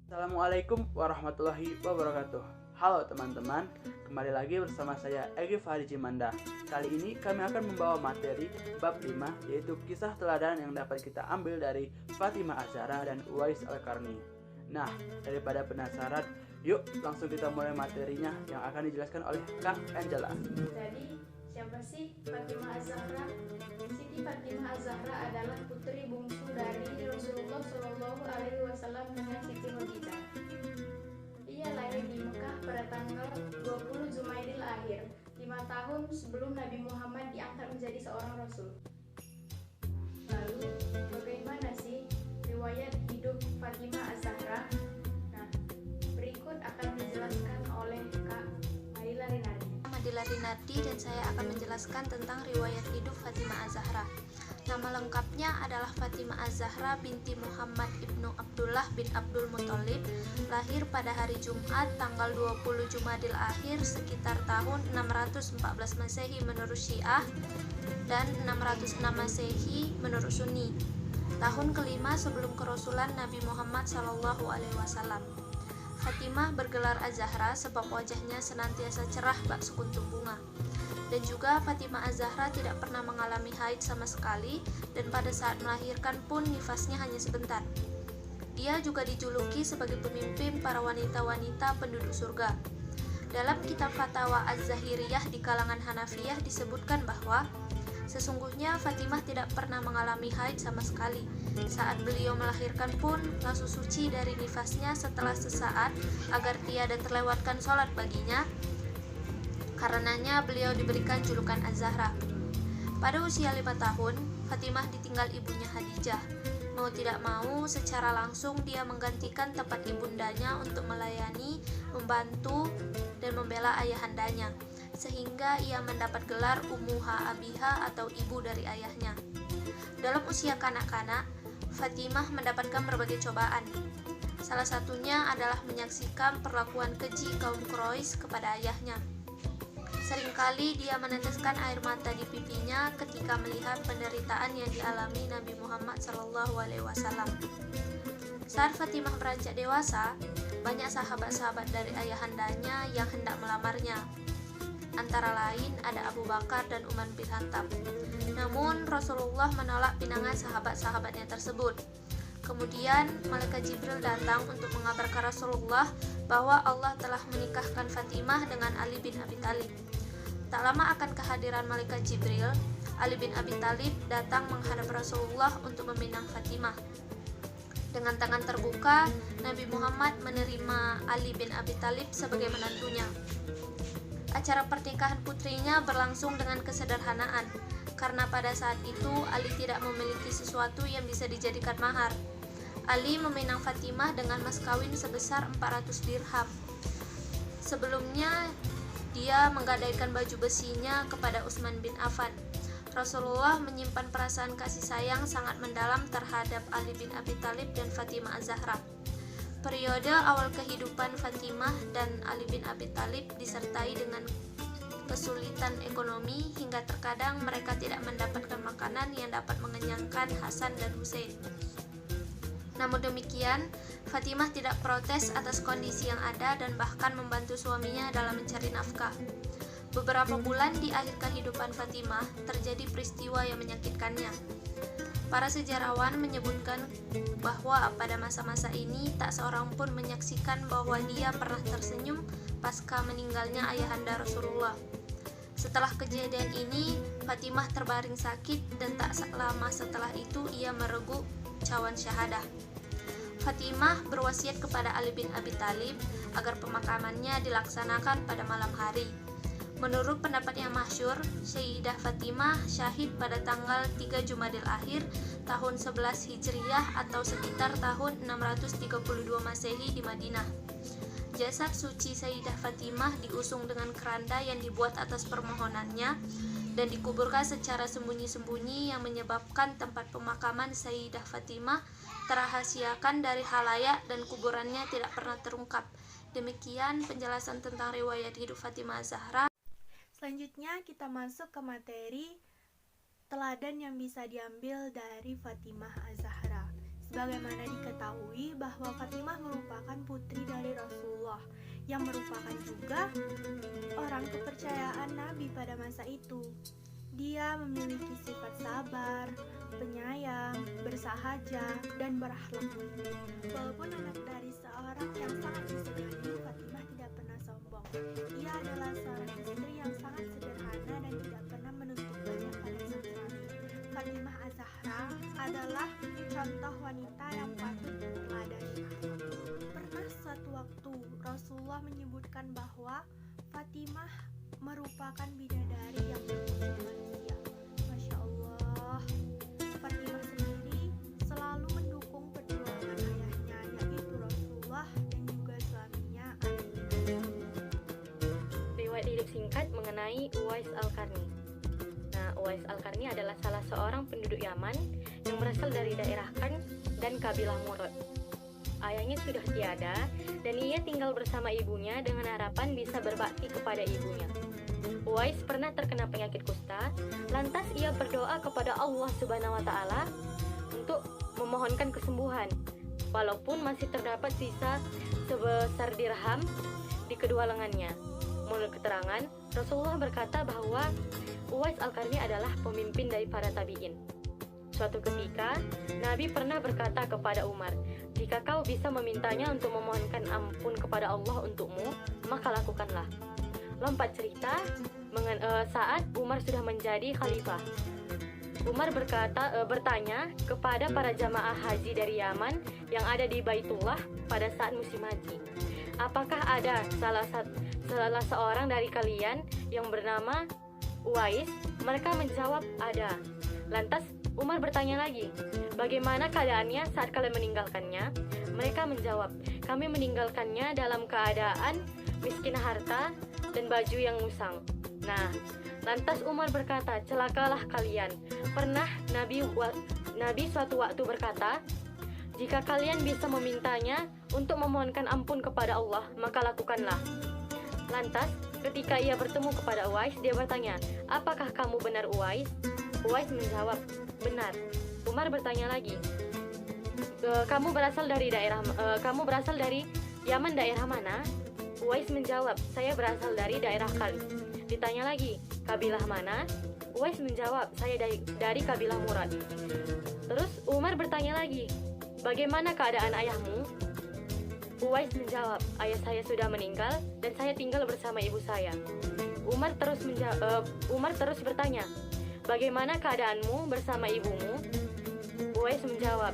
Assalamualaikum warahmatullahi wabarakatuh. Halo teman-teman, kembali lagi bersama saya Egy Fahri Cimanda. Kali ini kami akan membawa materi bab 5, yaitu kisah teladan yang dapat kita ambil dari Fatimah Az-Zahra dan Uwais Al-Qarni. Nah, daripada penasaran, yuk langsung kita mulai materinya yang akan dijelaskan oleh Kak Angela. Jadi, siapa sih Fatimah Az-Zahra? Siti Fatimah Az-Zahra adalah putri bungsu dari Rasulullah Shallallahu Alaihi Wasallam dengan Siti Khadijah. Ia lahir di Mekah pada tanggal 20 Jumaidil Akhir, 5 tahun sebelum Nabi Muhammad diangkat menjadi seorang Rasul. Lalu, bagaimana sih riwayat hidup Fatimah Az-Zahra? Nah, berikut akan dijelaskan oleh Kak Laila Rinardi. Madila Rinardi dan saya akan menjelaskan tentang riwayat hidup Fatimah Az-Zahra. Nama lengkapnya adalah Fatimah Az-Zahra binti Muhammad ibnu Abdullah bin Abdul Muthalib, lahir pada hari Jumat tanggal 20 Jumadil Akhir sekitar tahun 614 Masehi menurut Syiah dan 606 Masehi menurut Sunni, tahun kelima sebelum kerasulan Nabi Muhammad SAW. Fatimah bergelar Az-Zahra sebab wajahnya senantiasa cerah bak sekuntum bunga. Dan juga Fatimah Az-Zahra tidak pernah mengalami haid sama sekali, dan pada saat melahirkan pun nifasnya hanya sebentar. Dia juga dijuluki sebagai pemimpin para wanita-wanita penduduk surga. Dalam kitab Fatawa Az-Zahiriyah di kalangan Hanafiyah disebutkan bahwa sesungguhnya Fatimah tidak pernah mengalami haid sama sekali. Saat beliau melahirkan pun langsung suci dari nifasnya setelah sesaat agar tiada terlewatkan sholat baginya. Karenanya beliau diberikan julukan Az-Zahra. Pada usia 5 tahun, Fatimah ditinggal ibunya Khadijah. Mau tidak mau, secara langsung dia menggantikan tempat ibundanya untuk melayani, membantu, dan membela ayahandanya, sehingga ia mendapat gelar Ummuha Abiha atau ibu dari ayahnya. Dalam usia kanak-kanak, Fatimah mendapatkan berbagai cobaan. Salah satunya adalah menyaksikan perlakuan keji kaum Quraisy kepada ayahnya. Seringkali dia meneteskan air mata di pipinya ketika melihat penderitaan yang dialami Nabi Muhammad SAW. Saat Fatimah beranjak dewasa, banyak sahabat-sahabat dari ayahandanya yang hendak melamarnya. Antara lain ada Abu Bakar dan Umar bin Khattab. Namun Rasulullah menolak pinangan sahabat-sahabatnya tersebut. Kemudian malaikat Jibril datang untuk mengabarkan Rasulullah bahwa Allah telah menikahkan Fatimah dengan Ali bin Abi Thalib. Tak lama akan kehadiran malaikat Jibril, Ali bin Abi Thalib datang menghadap Rasulullah untuk meminang Fatimah. Dengan tangan terbuka, Nabi Muhammad menerima Ali bin Abi Thalib sebagai menantunya. Acara pernikahan putrinya berlangsung dengan kesederhanaan, karena pada saat itu Ali tidak memiliki sesuatu yang bisa dijadikan mahar. Ali meminang Fatimah dengan mas kawin sebesar 400 dirham. Sebelumnya, dia menggadaikan baju besinya kepada Utsman bin Affan. Rasulullah menyimpan perasaan kasih sayang sangat mendalam terhadap Ali bin Abi Thalib dan Fatimah Az-Zahra. Periode awal kehidupan Fatimah dan Ali bin Abi Thalib disertai dengan kesulitan ekonomi hingga terkadang mereka tidak mendapatkan makanan yang dapat mengenyangkan Hasan dan Husain. Namun demikian, Fatimah tidak protes atas kondisi yang ada dan bahkan membantu suaminya dalam mencari nafkah. Beberapa bulan di akhir kehidupan Fatimah terjadi peristiwa yang menyakitkannya. Para sejarawan menyebutkan bahwa pada masa-masa ini tak seorang pun menyaksikan bahwa dia pernah tersenyum pasca meninggalnya ayahanda Rasulullah. Setelah kejadian ini, Fatimah terbaring sakit dan tak lama setelah itu ia meregu cawan syahadah. Fatimah berwasiat kepada Ali bin Abi Thalib agar pemakamannya dilaksanakan pada malam hari. Menurut pendapat yang masyhur, Sayyidah Fatimah syahid pada tanggal 3 Jumadil Akhir tahun 11 Hijriyah atau sekitar tahun 632 Masehi di Madinah. Jasad suci Sayyidah Fatimah diusung dengan keranda yang dibuat atas permohonannya dan dikuburkan secara sembunyi-sembunyi yang menyebabkan tempat pemakaman Sayyidah Fatimah terahasiakan dari halayak dan kuburannya tidak pernah terungkap. Demikian penjelasan tentang riwayat hidup Fatimah Az-Zahra. Selanjutnya kita masuk ke materi teladan yang bisa diambil dari Fatimah Az-Zahra. Sebagaimana diketahui bahwa Fatimah merupakan merupakan putri dari Rasulullah yang merupakan juga orang kepercayaan Nabi pada masa itu. Dia memiliki sifat sabar, penyayang, bersahaja, dan berakhlak mulia. Walaupun anak dari seorang yang sangat disegani, Fatimah tidak pernah sombong. Ia adalah seorang istri yang sangat sederhana dan tidak pernah menuntut banyak pada sang suami. Fatimah Az-Zahra adalah contoh wanita yang patut diteladani. Pernah suatu waktu Rasulullah menyebutkan bahwa Fatimah merupakan bidadari yang terpuji manusia. Masya Allah, Fatimah sendiri selalu mendukung perjuangan ayahnya, yaitu Rasulullah, dan juga suaminya Ali bin Abi Thalib. Riwayat hidup singkat mengenai Uwais Al-Qarni. Nah, Uwais Al-Qarni adalah salah seorang penduduk Yaman yang berasal dari daerah Qarn dan kabilah Murad. Ayahnya sudah tiada dan ia tinggal bersama ibunya dengan harapan bisa berbakti kepada ibunya. Uwais pernah terkena penyakit kusta, lantas ia berdoa kepada Allah Subhanahu wa taala untuk memohonkan kesembuhan. Walaupun masih terdapat sisa sebesar dirham di kedua lengannya. Menurut keterangan, Rasulullah berkata bahwa Uwais Al-Qarni adalah pemimpin dari para tabi'in. Suatu ketika, Nabi pernah berkata kepada Umar, "Jika kau bisa memintanya untuk memohonkan ampun kepada Allah untukmu, maka lakukanlah." Lompat cerita saat Umar sudah menjadi khalifah. Umar bertanya kepada para jamaah haji dari Yaman yang ada di Baitullah pada saat musim haji, "Apakah ada salah seorang dari kalian yang bernama Uwais?" Mereka menjawab, "Ada." Lantas Umar bertanya lagi, "Bagaimana keadaannya saat kalian meninggalkannya?" Mereka menjawab, "Kami meninggalkannya dalam keadaan miskin harta dan baju yang usang." Nah, lantas Umar berkata, "Celakalah kalian. Pernah Nabi suatu waktu berkata, jika kalian bisa memintanya untuk memohonkan ampun kepada Allah, maka lakukanlah." Lantas, ketika ia bertemu kepada Uwais, dia bertanya, "Apakah kamu benar Uwais?" Uwais menjawab, "Benar." Umar bertanya lagi, Kamu berasal dari Yaman daerah mana?" Uwais menjawab, "Saya berasal dari daerah Qarn." Ditanya lagi, "Kabilah mana?" Uwais menjawab, "Saya dari kabilah Murad." Terus Umar bertanya lagi, "Bagaimana keadaan ayahmu?" Uwais menjawab, "Ayah saya sudah meninggal dan saya tinggal bersama ibu saya." Umar terus bertanya, "Bagaimana keadaanmu bersama ibumu?" Uwais menjawab,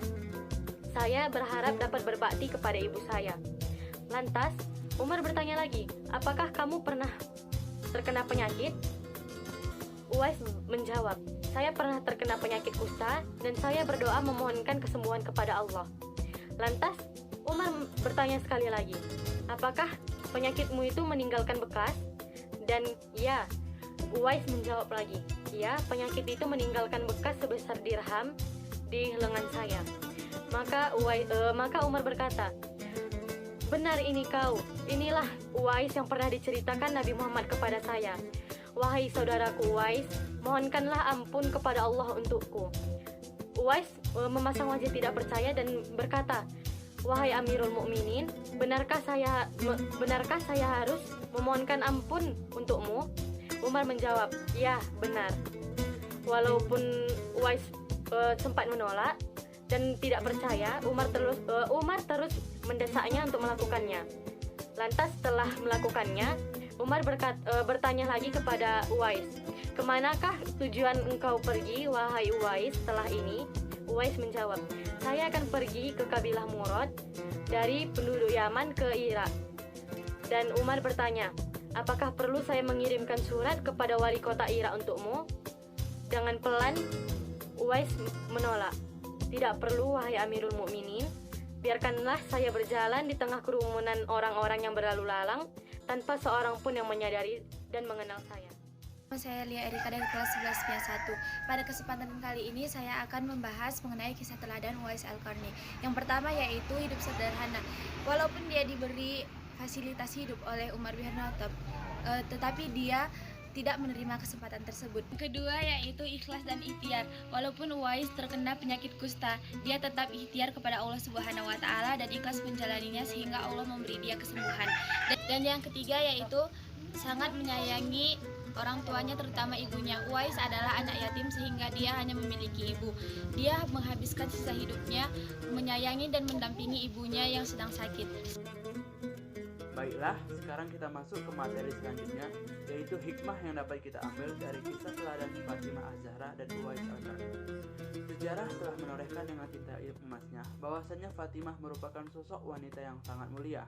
"Saya berharap dapat berbakti kepada ibu saya." Lantas Umar bertanya lagi, "Apakah kamu pernah terkena penyakit?" Uwais menjawab, "Saya pernah terkena penyakit kusta dan saya berdoa memohonkan kesembuhan kepada Allah." Lantas Umar bertanya sekali lagi, "Apakah penyakitmu itu meninggalkan bekas?" Dan ya, Uwais menjawab lagi, "Ya, penyakit itu meninggalkan bekas sebesar dirham di lengan saya." Maka Umar berkata, "Benar ini kau. Inilah Uwais yang pernah diceritakan Nabi Muhammad kepada saya. Wahai saudaraku Uwais, mohonkanlah ampun kepada Allah untukku." Uwais memasang wajah tidak percaya dan berkata, "Wahai Amirul Mukminin, benarkah saya harus memohonkan ampun untukmu?" Umar menjawab, "Ya, benar." Walaupun Uwais sempat menolak dan tidak percaya, Umar terus mendesaknya untuk melakukannya. Lantas setelah melakukannya, Umar bertanya lagi kepada Uwais, "Kemanakah tujuan engkau pergi, wahai Uwais, setelah ini?" Uwais menjawab, "Saya akan pergi ke kabilah Murad dari penduduk Yaman ke Irak." Dan Umar bertanya, "Apakah perlu saya mengirimkan surat kepada wali kota Irak untukmu?" Dengan pelan, Uwais menolak. "Tidak perlu, wahai Amirul Mukminin. Biarkanlah saya berjalan di tengah kerumunan orang-orang yang berlalu lalang tanpa seorang pun yang menyadari dan mengenal saya." Saya Lia Erika dari kelas 11 B1. Pada kesempatan kali ini saya akan membahas mengenai kisah teladan Uwais Al-Qarni. Yang pertama yaitu hidup sederhana. Walaupun dia diberi fasilitas hidup oleh Umar bin Khattab, tetapi dia tidak menerima kesempatan tersebut. Kedua yaitu ikhlas dan ikhtiar. Walaupun Uwais terkena penyakit kusta, dia tetap ikhtiar kepada Allah Subhanahu wa taala dan ikhlas menjalaninya sehingga Allah memberi dia kesembuhan. Dan yang ketiga yaitu sangat menyayangi orang tuanya, terutama ibunya. Uwais adalah anak yatim sehingga dia hanya memiliki ibu. Dia menghabiskan sisa hidupnya menyayangi dan mendampingi ibunya yang sedang sakit. Baiklah, sekarang kita masuk ke materi selanjutnya, yaitu hikmah yang dapat kita ambil dari kisah teladan Fatimah Az-Zahra dan Uwais Al-Qarni. Sejarah telah menorehkan dengan tinta emasnya bahwasannya Fatimah merupakan sosok wanita yang sangat mulia.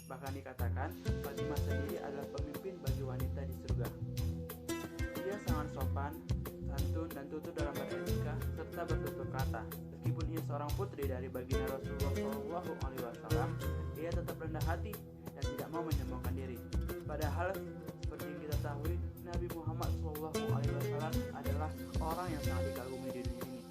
Bahkan dikatakan Fatimah sendiri adalah pemimpin bagi wanita di surga. Dia sangat sopan, santun, dan tutur dalam beretika serta bertutur kata. Meskipun ia seorang putri dari baginda Rasulullah SAW, ia tetap rendah hati dan tidak mau menyombongkan diri. Padahal seperti yang kita tahu, Nabi Muhammad SAW adalah orang yang sangat dikagumi di dunia ini.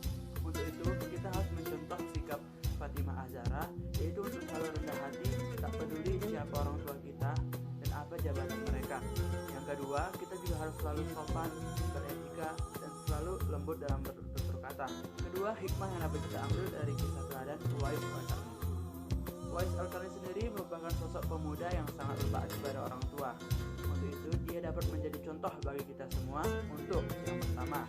Untuk itu kita harus mencontoh sikap Fatimah Az-Zahra, yaitu untuk selalu rendah hati, tak peduli siapa orang tua kita dan apa jabatan mereka. Yang kedua, kita juga harus selalu sopan, beretika, dan selalu lembut dalam bertutur kata. Kedua, hikmah yang dapat kita ambil dari kisah teladan Uwais Al-Qarni. Uwais Al-Qarni sendiri merupakan sosok pemuda yang sangat berbakti pada orang tua. Untuk itu, dia dapat menjadi contoh bagi kita semua. Untuk yang pertama,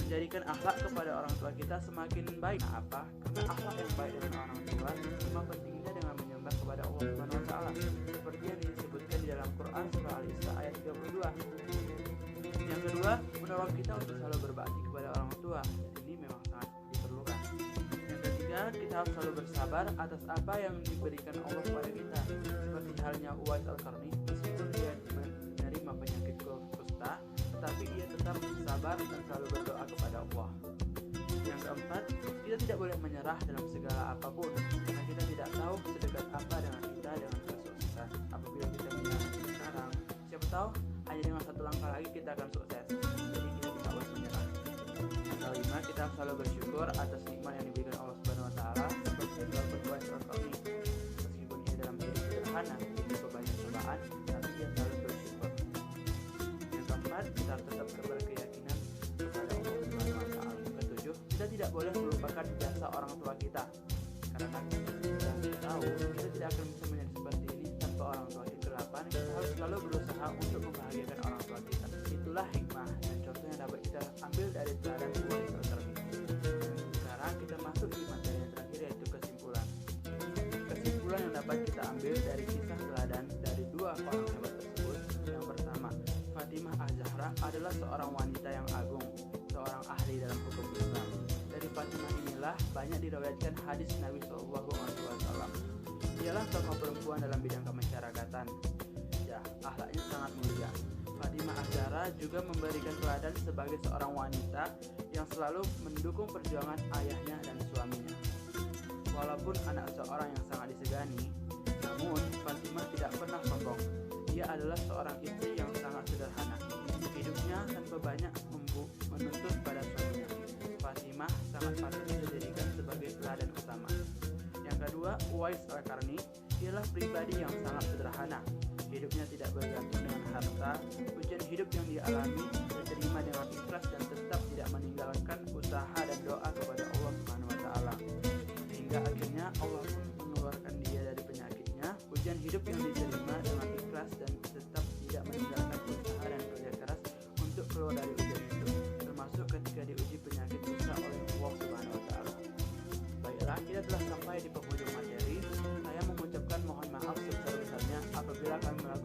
menjadikan akhlak kepada orang tua kita semakin baik. Nah, apa? Karena akhlak yang baik dengan orang tua sama pentingnya dengan menyembah kepada Allah Subhanahu wa taala, seperti yang disebutkan di dalam Quran surah Al-Isra ayat 32. Yang kedua, menolong kita untuk selalu berbakti kepada orang tua, dan ini memang sangat diperlukan. Yang ketiga, kita harus selalu bersabar atas apa yang diberikan Allah kepada kita, seperti halnya Uwais Al-Qarni. Meskipun dia menerima penyakit kusta, tetapi ia tetap sabar dan selalu berdoa kepada Allah. Yang keempat, kita tidak boleh menyerah dalam segala apapun, karena kita tidak tahu sedekat apa dengan kita dengan kesuksesan. Apabila kita menyerah sekarang, siapa tahu hanya dengan satu langkah lagi kita akan sukses. Jadi kita tidak boleh menyerah. Yang kelima, kita harus selalu bersyukur atas nikmat yang diberikan Allah Subhanahu wa taala, seperti yang dilakukan Uwais Al-Qarni. Meskipun ia dalam hidup sederhana, hidup banyak cobaan, tapi dia selalu bersyukur. Yang keempat, kita harus tetap berkeyakinan kepada Allah Subhanahu wa taala. Ketujuh, kita tidak boleh melupakan jasa orang tua kita, karena kita tahu kita tidak akan bisa menjadi seperti ini tanpa orang tua kita. Kedelapan, kita harus selalu berusaha untuk membahagiakan orang tua kita. Itulah hikmah dan contoh yang dapat kita ambil dari teladan Uwais Al-Qarni. Sekarang kita masuk di materi yang terakhir, yaitu kesimpulan. Kesimpulan yang dapat kita ambil dari kisah teladan dari dua orang hebat tersebut. Yang pertama, Fatimah Az-Zahra adalah seorang wanita yang agung, seorang ahli dalam hukum Islam. Dari Fatimah inilah banyak diriwayatkan hadis Nabi SAW. Dialah tokoh perempuan dalam bidang kemasyarakatan. Ya, akhlaknya sangat mulia. Fatimah Az-Zahra juga memberikan teladan sebagai seorang wanita yang selalu mendukung perjuangan ayahnya dan suaminya. Walaupun anak seorang yang sangat disegani, namun Fatimah tidak pernah sombong. Dia adalah seorang istri yang sangat sederhana. Hidupnya tanpa banyak menuntut pada suaminya. Fatimah sangat patut dijadikan sebagai teladan utama. Yang kedua, Uwais Al-Qarni ialah pribadi yang sangat sederhana. Hidupnya tidak bergantung dengan harta. Ujian hidup yang dialami diterima dengan ikhlas dan tetap tidak meninggalkan usaha dan doa kepada Allah Subhanahu wa taala. Hingga akhirnya Allah pun mengeluarkan dia dari penyakitnya. Ujian hidup yang diterima dengan ikhlas dan tetap tidak meninggalkan usaha dan kerja keras untuk keluar dari ujian itu, termasuk ketika diuji penyakit kusta oleh Allah Subhanahu wa taala. Baiklah, kita telah sampai di penghujung materi. Saya mengucapkan mohon maaf sebesar-besarnya apabila kami melakukan